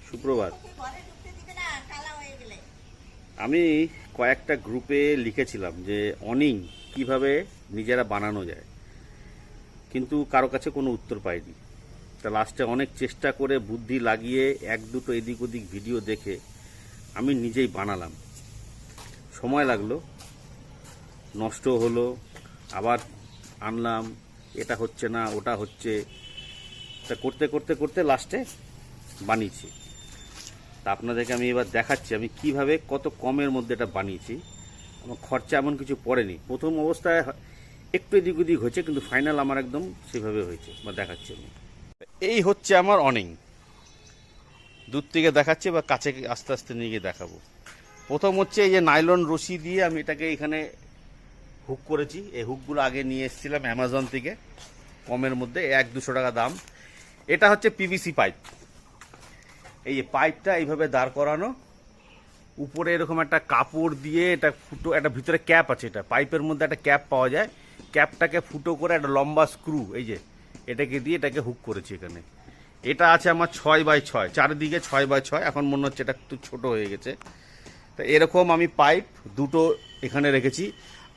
সুপ্রভাত। আমি কয়েকটা গ্রুপে লিখেছিলাম যে অনিং কিভাবে নিজেরা বানানো যায়, কিন্তু কারো কাছে কোনো উত্তর পাইনি। তা লাস্টে অনেক চেষ্টা করে বুদ্ধি লাগিয়ে এক দুটো এদিক ওদিক ভিডিও দেখে আমি নিজেই বানালাম। সময় লাগলো, নষ্ট হলো, আবার আনলাম, এটা হচ্ছে না ওটা হচ্ছে, তা করতে করতে করতে লাস্টে বানিয়েছি। তা আপনাদেরকে আমি এবার দেখাচ্ছি আমি কিভাবে কত কমের মধ্যে এটা বানিয়েছি। আমার খরচা এমন কিছু পড়েনি। প্রথম অবস্থায় একটু এদিক ওদিক হয়েছে, কিন্তু ফাইনাল আমার একদম সেভাবে হয়েছে। বা দেখাচ্ছি আমি, এই হচ্ছে আমার অনিং। দূর থেকে দেখাচ্ছি বা কাছে আস্তে আস্তে নিয়ে গিয়ে দেখাবো। প্রথম হচ্ছে এই যে নাইলন রশি দিয়ে আমি এটাকে এখানে হুক করেছি। এই হুকগুলো আগে নিয়ে এসেছিলাম অ্যামাজন থেকে, কমের মধ্যে 100-200 টাকা দাম। এটা হচ্ছে পিভিসি পাইপ। এই যে পাইপটা এইভাবে দাঁড় করানো, উপরে এরকম একটা কাপড় দিয়ে এটা ফুটো, একটা ভিতরে ক্যাপ আছে, এটা পাইপের মধ্যে একটা ক্যাপ পাওয়া যায়। ক্যাপটাকে ফুটো করে একটা লম্বা স্ক্রু এই যে এটাকে দিয়ে এটাকে হুক করেছি এখানে। এটা আছে আমার 6x6, চারিদিকে 6x6। এখন মনে হচ্ছে এটা একটু ছোট হয়ে গেছে। তো এরকম আমি পাইপ দুটো এখানে রেখেছি।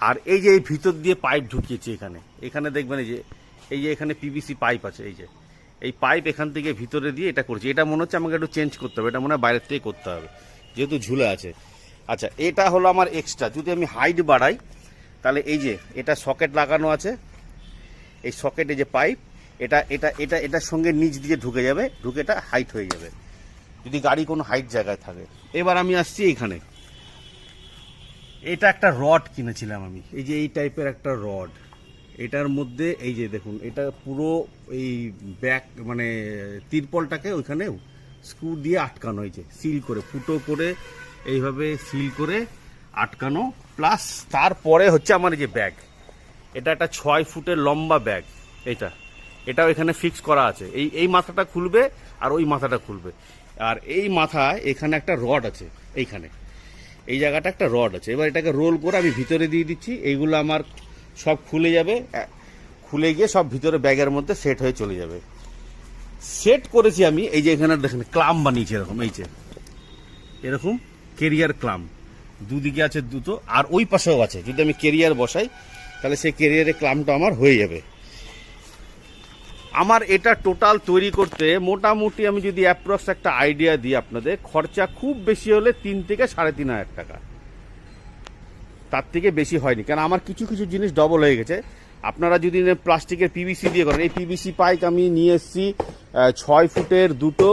আর এই যে এই ভিতর দিয়ে পাইপ ঢুকিয়েছি এখানে। এখানে দেখবেন এই যে এখানে পিভিসি পাইপ আছে, এই যে এই পাইপ এখান থেকে ভিতরে দিয়ে এটা করছি। এটা মনে হচ্ছে আমাকে একটু চেঞ্জ করতে হবে, এটা মনে হয় বাইরের থেকে করতে হবে যেহেতু ঝুলে আছে। আচ্ছা, এটা হলো আমার এক্সট্রা। যদি আমি হাইট বাড়াই তাহলে এই যে এটা সকেট লাগানো আছে, এই সকেটে যে পাইপ এটা এটা এটা এটার সঙ্গে নিচ দিয়ে ঢুকে যাবে, ঢুকে এটা হাইট হয়ে যাবে যদি গাড়ি কোনো হাইট জায়গায় থাকে। এবার আমি আসছি এইখানে, এটা একটা রড কিনেছিলাম আমি, এই যে এই টাইপের একটা রড। এটার মধ্যে এই যে দেখুন, এটা পুরো এই ব্যাক মানে তিরপলটাকে ওইখানে স্ক্রু দিয়ে আটকানো হয়েছে, সিল করে ফুটো করে এইভাবে সিল করে আটকানো। প্লাস তারপরে হচ্ছে আমার এই যে ব্যাগ, এটা একটা 6 ফুটের লম্বা ব্যাগ। এটাও এখানে ফিক্স করা আছে। এই মাথাটা খুলবে আর ওই মাথাটা খুলবে। আর এই মাথায় এখানে একটা রড আছে, এইখানে এই জায়গাটা একটা রড আছে। এবার এটাকে রোল করে আমি ভিতরে দিয়ে দিচ্ছি। এইগুলো আমার সব খুলে যাবে, খুলে গিয়ে সব ভিতরে ব্যাগের মধ্যে সেট হয়ে চলে যাবে। সেট করেছি আমি এই যে এখানে দেখেন ক্লাম বানিয়েছি এরকম, এই যে এরকম কেরিয়ার ক্লাম দুদিকে আছে দুটো, আর ওই পাশেও আছে। যদি আমি কেরিয়ার বসাই তাহলে সেই কেরিয়ারের ক্লামটা আমার হয়ে যাবে। আমার এটা টোটাল তৈরি করতে মোটামুটি আমি যদি অ্যাপ্রক্স একটা আইডিয়া দিই আপনাদের, খরচা খুব বেশি হলে 3 থেকে 3,500 টাকা, তার থেকে বেশি হয়নি। কারণ আমার কিছু কিছু জিনিস ডবল হয়ে গেছে। আপনারা যদি প্লাস্টিকের পিভিসি দিয়ে করেন, এই পিভিসি পাইপ আমি নিয়ে এসেছি 6 ফুটের দুটো,